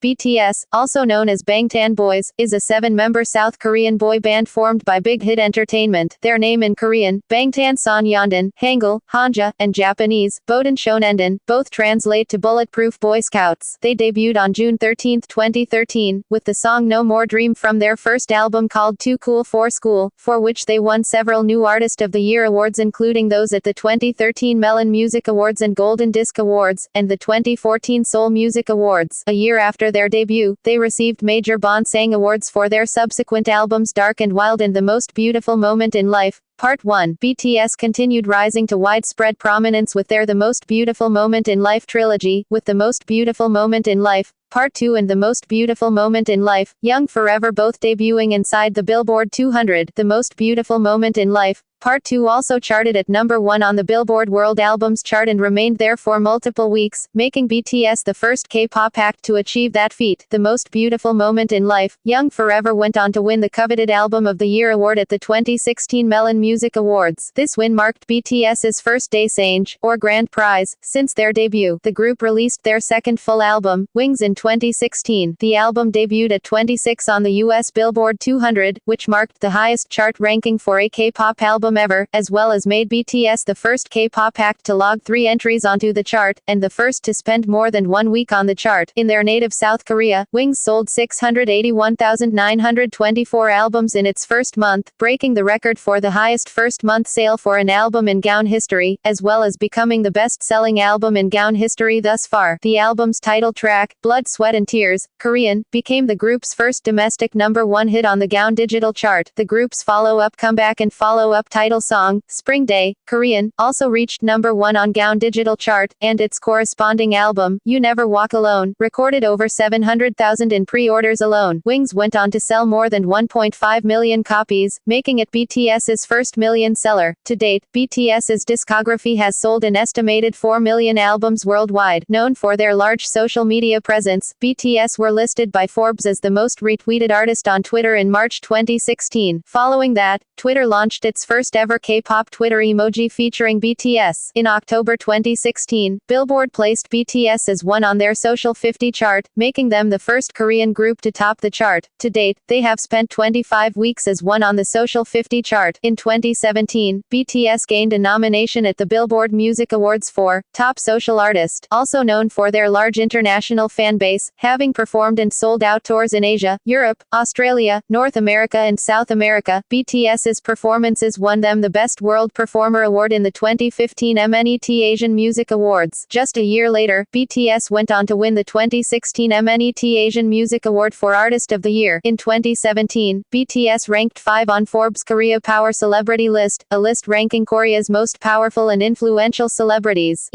BTS, also known as Bangtan Boys, is a 7-member South Korean boy band formed by Big Hit Entertainment. Their name in Korean, Bangtan Sonyeondan, Hangul, Hanja, and Japanese, Sonyeondan, both translate to Bulletproof Boy Scouts. They debuted on June 13, 2013, with the song No More Dream from their first album called Too Cool for School, for which they won several new Artist of the Year awards, including those at the 2013 Melon Music Awards and Golden Disc Awards, and the 2014 Seoul Music Awards. A year after their debut, they received major Bonsang Awards for their subsequent albums Dark and Wild and The Most Beautiful Moment in Life. Part 1. BTS continued rising to widespread prominence with their The Most Beautiful Moment in Life trilogy, with The Most Beautiful Moment in Life, Part 2 and The Most Beautiful Moment in Life, Young Forever both debuting inside the Billboard 200. The Most Beautiful Moment in Life, Part 2 also charted at number 1 on the Billboard World Albums chart and remained there for multiple weeks, making BTS the first K-pop act to achieve that feat. The Most Beautiful Moment in Life, Young Forever went on to win the coveted Album of the Year award at the 2016 Melon Music Awards. This win marked BTS's first Daesange, or Grand Prize, since their debut. The group released their second full album, Wings, in 2016. The album debuted at 26 on the US Billboard 200, which marked the highest chart ranking for a K-pop album ever, as well as made BTS the first K-pop act to log 3 entries onto the chart, and the first to spend more than 1 week on the chart. In their native South Korea, Wings sold 681,924 albums in its first month, breaking the record for the highest first-month sale for an album in Gaon history, as well as becoming the best-selling album in Gaon history thus far. The album's title track, Blood, Sweat and Tears, Korean, became the group's first domestic #1 hit on the Gaon digital chart. The group's follow-up comeback and follow-up title song, Spring Day, Korean, also reached #1 on Gaon digital chart, and its corresponding album, You Never Walk Alone, recorded over 700,000 in pre-orders alone. Wings went on to sell more than 1.5 million copies, making it BTS's first million seller. To date, BTS's discography has sold an estimated 4 million albums worldwide. Known for their large social media presence, BTS were listed by Forbes as the most retweeted artist on Twitter in March 2016. Following that, Twitter launched its first ever K-pop Twitter emoji featuring BTS. In October 2016, Billboard placed BTS as 1 on their Social 50 chart, making them the first Korean group to top the chart. To date, they have spent 25 weeks as 1 on the Social 50 chart. In 2017, BTS gained a nomination at the Billboard Music Awards for Top Social Artist. Also known for their large international fan base, having performed and sold out tours in Asia, Europe, Australia, North America and South America, BTS's performances won them the Best World Performer Award in the 2015 MNET Asian Music Awards. Just a year later, BTS went on to win the 2016 MNET Asian Music Award for Artist of the Year. In 2017, BTS ranked 5 on Forbes Korea Power Celebrity List, a list ranking Korea's most powerful and influential celebrities.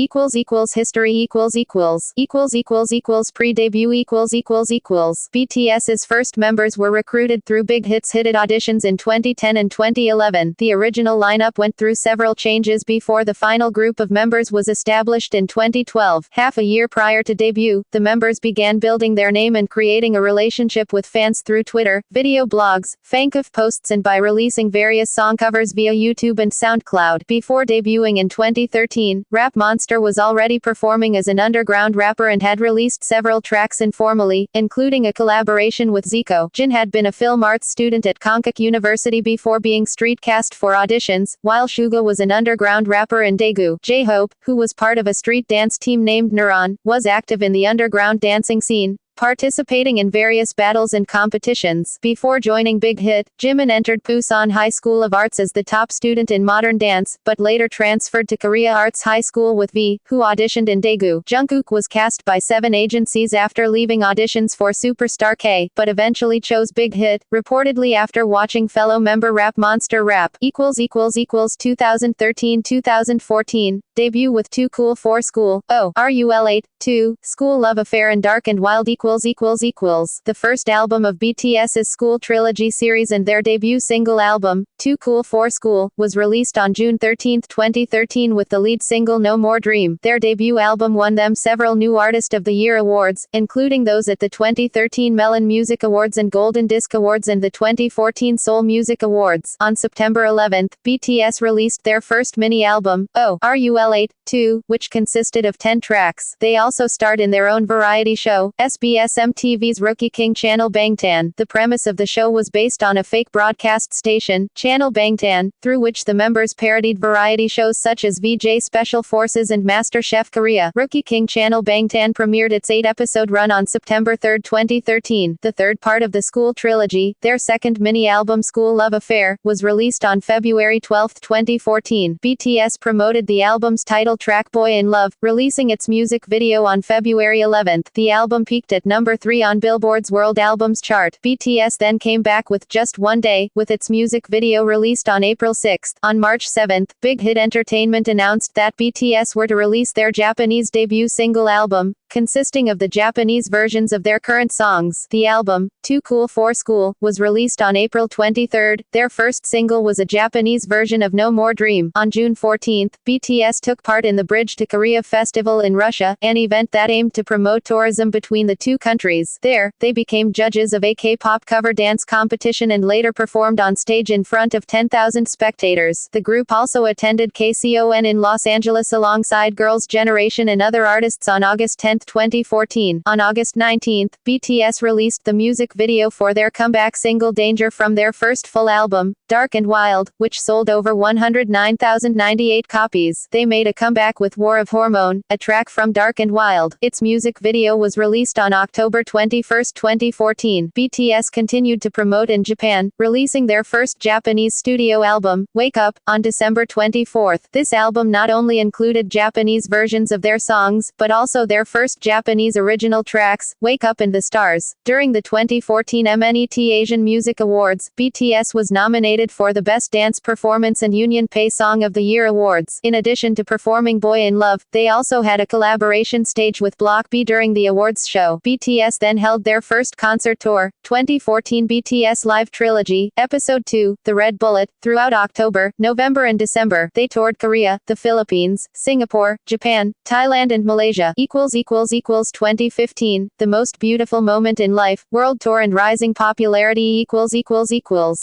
History pre-debut BTS's first members were recruited through Big Hit's Hitted auditions in 2010 and 2011. The original lineup went through several changes before the final group of members was established in 2012. Half a year prior to debut, the members began building their name and creating a relationship with fans through Twitter, video blogs, fancuf posts and by releasing various song covers via YouTube and SoundCloud. Before debuting in 2013, Rap Monster was already performing as an underground rapper and had released several tracks informally, including a collaboration with Zico. Jin had been a film arts student at Konkuk University before being street cast for auditions, while Suga was an underground rapper in Daegu. J-Hope, who was part of a street dance team named Neuron, was active in the underground dancing scene, participating in various battles and competitions. Before joining Big Hit, Jimin entered Busan High School of Arts as the top student in modern dance, but later transferred to Korea Arts High School with V, who auditioned in Daegu. Jungkook was cast by 7 agencies after leaving auditions for Superstar K, but eventually chose Big Hit, reportedly after watching fellow member Rap Monster rap. 2013-2014, debut with Too Cool for School, RUL8, 2, School Love Affair and Dark and Wild The first album of BTS's School Trilogy series and their debut single album, Too Cool for School, was released on June 13, 2013 with the lead single No More Dream. Their debut album won them several new Artist of the Year awards, including those at the 2013 Melon Music Awards and Golden Disc Awards and the 2014 Seoul Music Awards. On September 11, BTS released their first mini-album, RUL 8, 2, which consisted of 10 tracks. They also starred in their own variety show, SBS MTV's Rookie King channel Bangtan. The premise of the show was based on a fake broadcast station, Channel Bangtan, through which the members parodied variety shows such as VJ Special Forces and MasterChef Korea. Rookie King channel Bangtan premiered its 8-episode run on September 3, 2013. The third part of the School trilogy, their second mini-album School Love Affair, was released on February 12, 2014. BTS promoted the album's title track Boy in Love, releasing its music video on February 11. The album peaked at number 3 on Billboard's World Albums chart. BTS then came back with Just One Day, with its music video released on April 6. On March 7, Big Hit Entertainment announced that BTS were to release their Japanese debut single album, consisting of the Japanese versions of their current songs. The album, Too Cool for School, was released on April 23. Their first single was a Japanese version of No More Dream. On June 14, BTS took part in the Bridge to Korea Festival in Russia, an event that aimed to promote tourism between the two countries. There, they became judges of a K-pop cover dance competition and later performed on stage in front of 10,000 spectators. The group also attended KCON in Los Angeles alongside Girls' Generation and other artists on August 10, 2014. On August 19, BTS released the music video for their comeback single Danger from their first full album, Dark and Wild, which sold over 109,098 copies. They made a comeback with War of Hormone, a track from Dark and Wild. Its music video was released on October 21, 2014. BTS continued to promote in Japan, releasing their first Japanese studio album, Wake Up, on December 24. This album not only included Japanese versions of their songs, but also their first Japanese original tracks, Wake Up and the Stars. During the 2014 MNET Asian Music Awards, BTS was nominated for the Best Dance Performance and Union Pay Song of the Year awards. In addition to performing Boy in Love, they also had a collaboration stage with Block B during the awards show. BTS then held their first concert tour, 2014 BTS Live Trilogy, Episode 2, The Red Bullet. Throughout October, November and December, they toured Korea, the Philippines, Singapore, Japan, Thailand and Malaysia. 2015, The Most Beautiful Moment in Life, World Tour and Rising Popularity.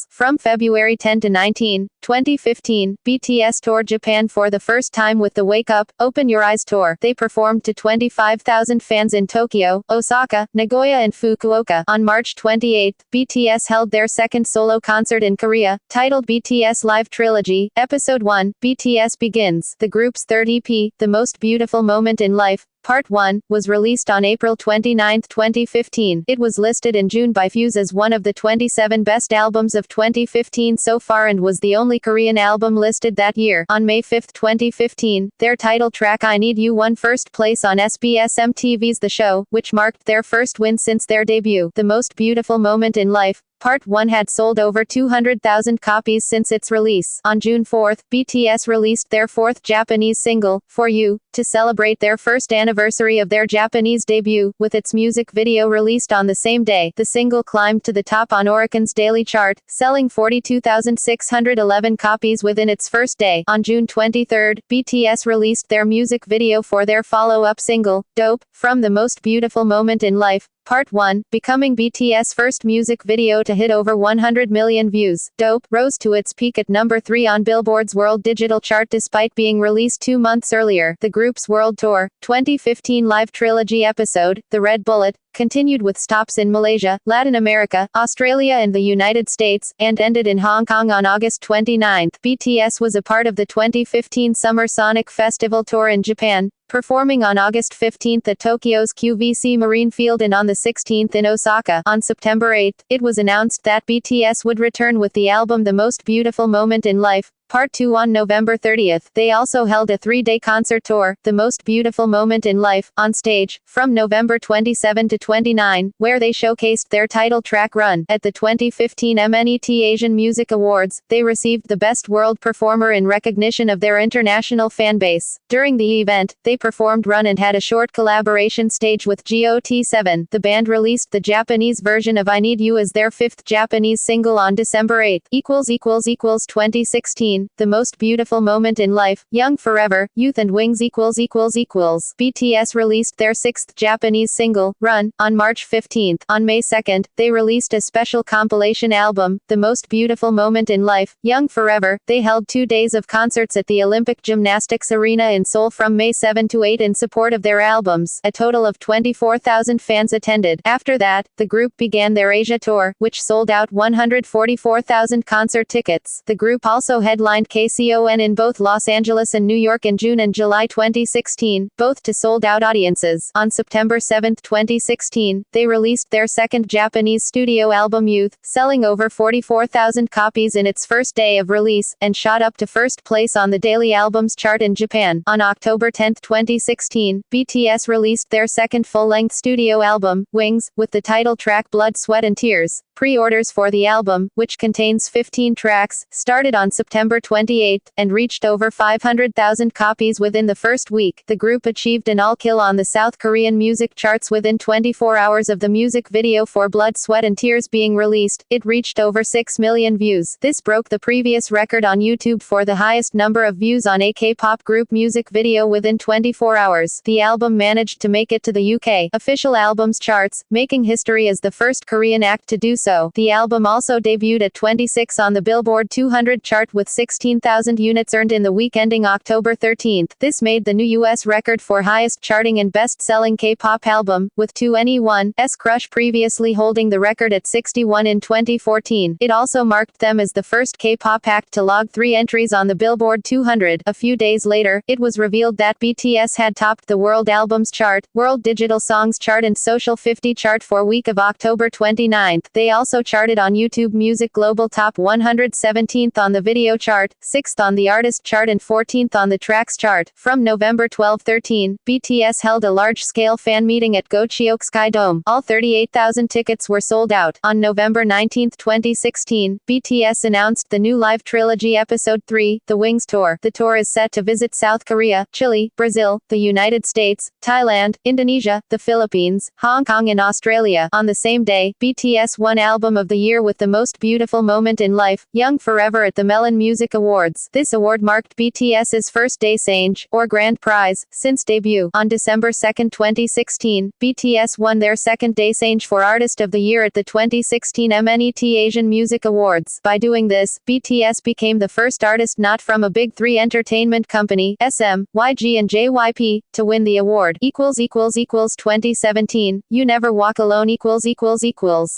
From February 10 to 19, 2015, BTS toured Japan for the first time with the Wake Up, Open Your Eyes tour. They performed to 25,000 fans in Tokyo, Osaka, Nagoya and Fukuoka. On March 28, BTS held their second solo concert in Korea, titled BTS Live Trilogy, Episode 1, BTS Begins. The group's third EP, The Most Beautiful Moment in Life, Part 1, was released on April 29, 2015. It was listed in June by Fuse as one of the 27 best albums of 2015 so far and was the only Korean album listed that year. On May 5, 2015, their title track I Need You won first place on SBS MTV's The Show, which marked their first win since their debut. The Most Beautiful Moment in Life, Part 1 had sold over 200,000 copies since its release. On June 4, BTS released their fourth Japanese single, For You, to celebrate their first anniversary of their Japanese debut, with its music video released on the same day. The single climbed to the top on Oricon's daily chart, selling 42,611 copies within its first day. On June 23, BTS released their music video for their follow-up single, Dope, from The Most Beautiful Moment in Life, Part 1, becoming BTS' first music video to hit over 100 million views. Dope rose to its peak at number 3 on Billboard's World Digital Chart despite being released 2 months earlier. The group's World Tour, 2015 Live Trilogy episode, The Red Bullet, continued with stops in Malaysia, Latin America, Australia and the United States, and ended in Hong Kong on August 29. BTS was a part of the 2015 Summer Sonic Festival tour in Japan, performing on August 15 at Tokyo's QVC Marine Field and on the 16th in Osaka. On September 8, it was announced that BTS would return with the album The Most Beautiful Moment in Life, Part 2 on November 30. They also held a 3-day concert tour, The Most Beautiful Moment in Life, on stage, from November 27 to 29, where they showcased their title track Run. At the 2015 MNET Asian Music Awards, they received the Best World Performer in recognition of their international fan base. During the event, they performed Run and had a short collaboration stage with GOT7. The band released the Japanese version of I Need You as their 5th Japanese single on December 8. 2016. 2017, The Most Beautiful Moment in Life, Young Forever, Youth and Wings == BTS released their sixth Japanese single, Run, on March 15. On May 2, they released a special compilation album, The Most Beautiful Moment in Life, Young Forever. They held 2 days of concerts at the Olympic Gymnastics Arena in Seoul from May 7 to 8 in support of their albums. A total of 24,000 fans attended. After that, the group began their Asia tour, which sold out 144,000 concert tickets. The group also headlined KCON in both Los Angeles and New York in June and July 2016, both to sold-out audiences. On September 7, 2016, they released their second Japanese studio album Youth, selling over 44,000 copies in its first day of release, and shot up to first place on the daily albums chart in Japan. On October 10, 2016, BTS released their second full-length studio album, Wings, with the title track Blood, Sweat and Tears. Pre-orders for the album, which contains 15 tracks, started on September 28, and reached over 500,000 copies within the first week. The group achieved an all-kill on the South Korean music charts within 24 hours of the music video for Blood, Sweat and Tears being released. It reached over 6 million views. This broke the previous record on YouTube for the highest number of views on a K-pop group music video within 24 hours. The album managed to make it to the UK official albums charts, making history as the first Korean act to do so. The album also debuted at 26 on the Billboard 200 chart with 16,000 units earned in the week ending October 13. This made the new US record for highest charting and best-selling K-pop album, with 2NE1's Crush previously holding the record at 61 in 2014. It also marked them as the first K-pop act to log 3 entries on the Billboard 200. A few days later, it was revealed that BTS had topped the World Albums chart, World Digital Songs chart and Social 50 chart for week of October 29. They also charted on YouTube Music Global Top 117th on the video chart, 6th on the artist chart and 14th on the tracks chart. From November 12-13, BTS held a large-scale fan meeting at Gocheok Sky Dome. All 38,000 tickets were sold out. On November 19, 2016, BTS announced the new live trilogy Episode 3, The Wings Tour. The tour is set to visit South Korea, Chile, Brazil, the United States, Thailand, Indonesia, the Philippines, Hong Kong and Australia. On the same day, BTS won Album of the Year with The Most Beautiful Moment in Life, Young Forever at the Melon Music Awards. This award marked BTS's first Daesang, or Grand Prize, since debut. On December 2, 2016, BTS won their second Daesang for Artist of the Year at the 2016 MNET Asian Music Awards. By doing this, BTS became the first artist not from a Big Three entertainment company, SM, YG and JYP, to win the award. == 2017, You Never Walk Alone ==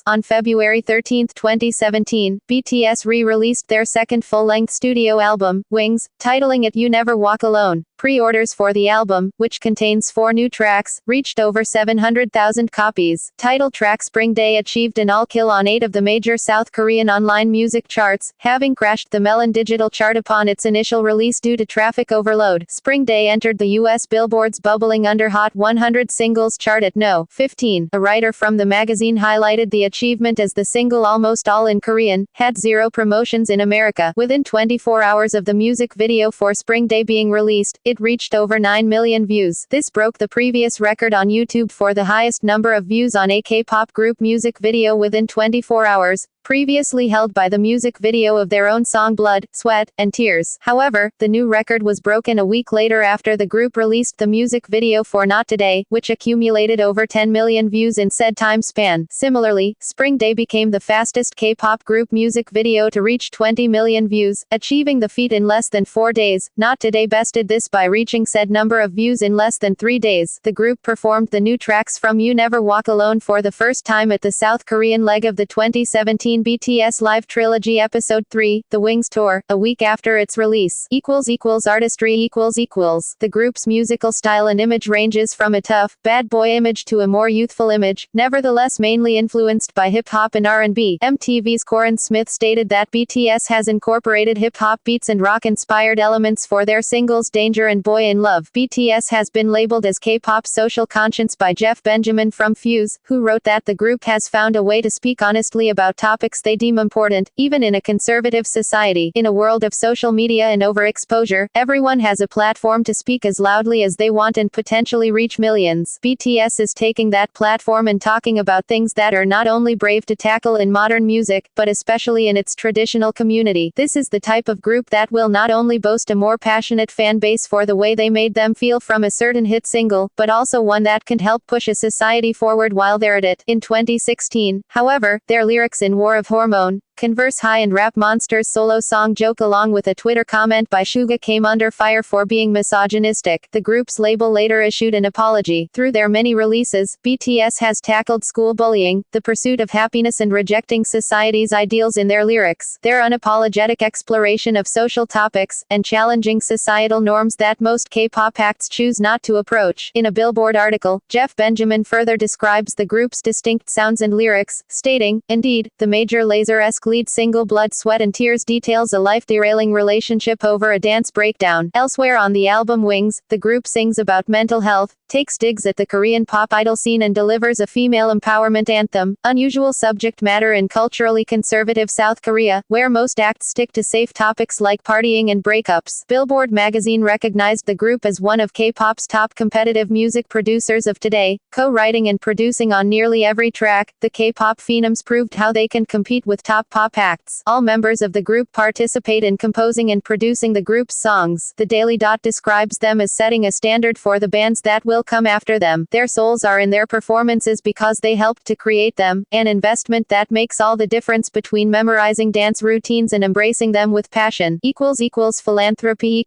On February 13, 2017, BTS re-released their second full-length studio album, Wings, titling it You Never Walk Alone. Pre-orders for the album, which contains 4 new tracks, reached over 700,000 copies. Title track Spring Day achieved an all-kill on 8 of the major South Korean online music charts, having crashed the Melon Digital chart upon its initial release due to traffic overload. Spring Day entered the US Billboard's bubbling under Hot 100 singles chart at No. 15. A writer from the magazine highlighted the achievement as the single almost all in Korean, had 0 promotions in America. Within 24 hours of the music video for Spring Day being released, it reached over 9 million views. This broke the previous record on YouTube for the highest number of views on a K-pop group music video within 24 hours, previously held by the music video of their own song Blood, Sweat, and Tears. However, the new record was broken a week later after the group released the music video for Not Today, which accumulated over 10 million views in said time span. Similarly, Spring Day became the fastest K-pop group music video to reach 20 million views, achieving the feat in less than 4 days. Not Today bested this by reaching said number of views in less than 3 days. The group performed the new tracks from You Never Walk Alone for the first time at the South Korean leg of the 2017 BTS Live Trilogy Episode 3, The Wings Tour, a week after its release. == Artistry == The group's musical style and image ranges from a tough, bad boy image to a more youthful image, nevertheless mainly influenced by hip-hop and R&B. MTV's Corin Smith stated that BTS has incorporated hip-hop beats and rock-inspired elements for their singles Danger Stranger and Boy in Love. BTS has been labeled as K-pop social conscience by Jeff Benjamin from Fuse, who wrote that the group has found a way to speak honestly about topics they deem important, even in a conservative society. In a world of social media and overexposure, everyone has a platform to speak as loudly as they want and potentially reach millions. BTS is taking that platform and talking about things that are not only brave to tackle in modern music, but especially in its traditional community. This is the type of group that will not only boast a more passionate fan base for the way they made them feel from a certain hit single, but also one that can help push a society forward while they're at it. In 2016, however, their lyrics in War of Hormone, Converse High and Rap Monster's solo song Joke along with a Twitter comment by Suga came under fire for being misogynistic. The group's label later issued an apology. Through their many releases, BTS has tackled school bullying, the pursuit of happiness and rejecting society's ideals in their lyrics. Their unapologetic exploration of social topics, and challenging societal norms that most K-pop acts choose not to approach. In a Billboard article, Jeff Benjamin further describes the group's distinct sounds and lyrics, stating, "Indeed, the Major Lazer-esque lead single Blood, Sweat and Tears details a life-derailing relationship over a dance breakdown." Elsewhere on the album Wings, the group sings about mental health, takes digs at the Korean pop idol scene and delivers a female empowerment anthem, unusual subject matter in culturally conservative South Korea, where most acts stick to safe topics like partying and breakups. Billboard magazine recognized the group as one of K-pop's top competitive music producers of today, co-writing and producing on nearly every track. The K-pop phenoms proved how they can compete with top pop acts. All members of the group participate in composing and producing the group's songs. The Daily Dot describes them as setting a standard for the bands that will come after them. Their souls are in their performances because they helped to create them, an investment that makes all the difference between memorizing dance routines and embracing them with passion. Philanthropy.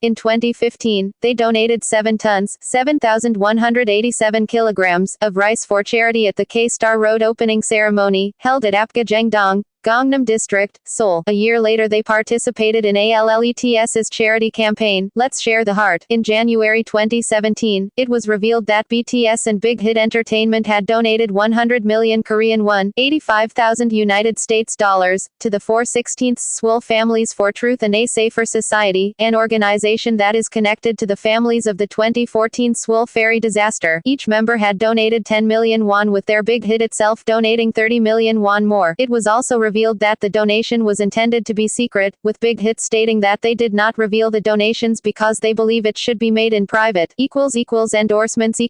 In 2015, they donated 7 tons, 7,187 kilograms, of rice for charity at the K-Star Road opening ceremony, held at Apgujeongdong, Gangnam District, Seoul. A year later they participated in ALLETS's charity campaign, Let's Share the Heart. In January 2017, it was revealed that BTS and Big Hit Entertainment had donated 100 million Korean won, 85,000 United States dollars, to the 4/16 Swole Families for Truth and a Safer Society, an organization that is connected to the families of the 2014 Swole ferry disaster. Each member had donated 10 million won, with their Big Hit itself donating 30 million won more. It was also revealed that the donation was intended to be secret, with Big Hit stating that they did not reveal the donations because they believe it should be made in private. Endorsements.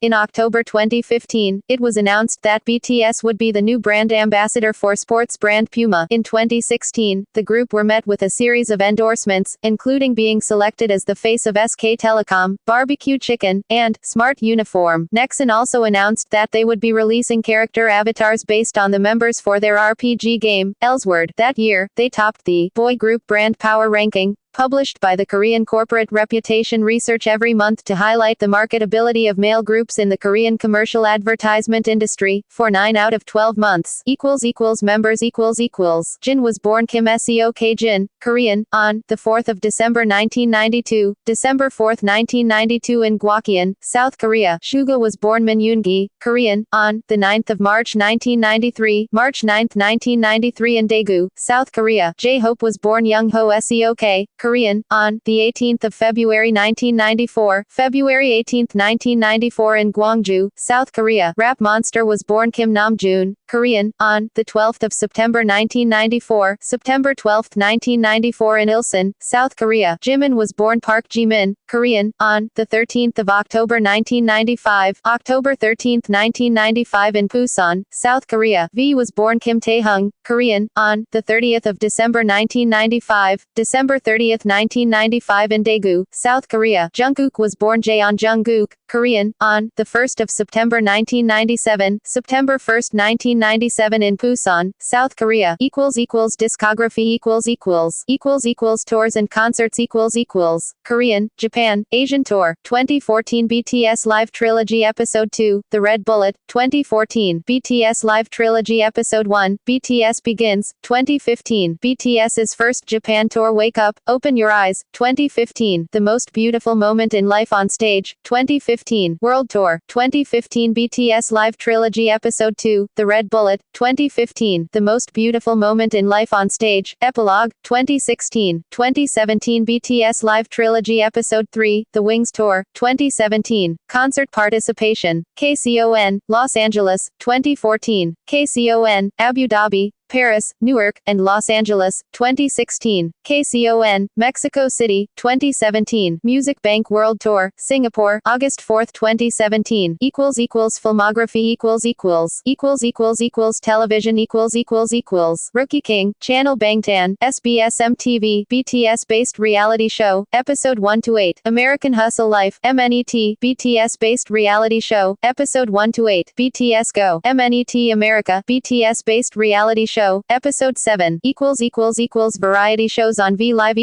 In October 2015, it was announced that BTS would be the new brand ambassador for sports brand Puma. In 2016, the group were met with a series of endorsements, including being selected as the face of SK Telecom, Barbecue Chicken, and Smart Uniform. Nexon also announced that they would be releasing character avatars based on the members for their RPG game, Elsword. That year, they topped the boy group brand power ranking, published by the Korean Corporate Reputation Research every month to highlight the marketability of male groups in the Korean commercial advertisement industry, for 9 out of 12 months. Members. Jin was born Kim Seok Jin, Korean, on the 4th of December 1992, December 4th, 1992 in Gwacheon, South Korea. Suga was born Min Yoongi, Korean, on the 9th of March 1993, March 9th, 1993 in Daegu, South Korea. J-Hope was born Young Ho Seok, Korean, on the 18th of February 1994, February 18th, 1994 in Gwangju, South Korea. Rap Monster was born Kim Namjoon, Korean, on the 12th of September 1994, September 12th, 1994 in Ilsan, South Korea. Jimin was born Park Ji-min, Korean, on the 13th of October 1995, October 13th, 1995 in Busan, South Korea. V was born Kim Tae-hung, Korean, on the 30th of December 1995, December 30th, 1995 in Daegu, South Korea. Jungkook was born Jaeon Jungkook, Korean, on the 1st of September 1997, September 1st, 1997 in Busan, South Korea. Discography. Tours and concerts. Korean, Japan, Asian Tour, 2014 BTS Live Trilogy Episode 2, The Red Bullet, 2014 BTS Live Trilogy Episode 1, BTS Begins, 2015 BTS's first Japan tour Wake Up, Open Your Eyes, 2015. The Most Beautiful Moment in Life on Stage, 2015. World Tour, 2015. BTS Live Trilogy Episode 2, The Red Bullet, 2015. The Most Beautiful Moment in Life on Stage, Epilogue, 2016. 2017. BTS Live Trilogy Episode 3, The Wings Tour, 2017. Concert participation, KCON, Los Angeles, 2014. KCON, Abu Dhabi, Paris, Newark, and Los Angeles, 2016. KCON, Mexico City, 2017. Music Bank World Tour, Singapore, August 4, 2017. Filmography television Rookie King, Channel Bangtan, SBS MTV, BTS-based reality show, Episode 1-8. American Hustle Life, MNET, BTS-based reality show, Episode 1-8. BTS Go, MNET America, BTS-based reality show, Episode 7, variety shows on V Live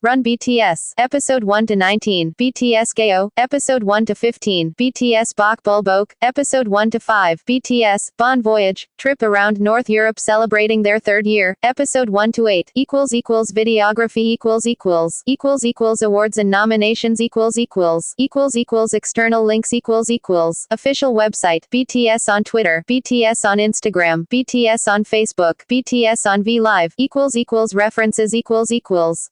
Run BTS, Episode 1-19, BTS Gayo, Episode 1-15, BTS Bok Bulbok, Episode 1-5, BTS, Bon Voyage, Trip Around North Europe celebrating their third year, Episode 1-8, videography awards and nominations external links official website, BTS on Twitter, BTS on Instagram, BTS on Facebook, BTS on V Live references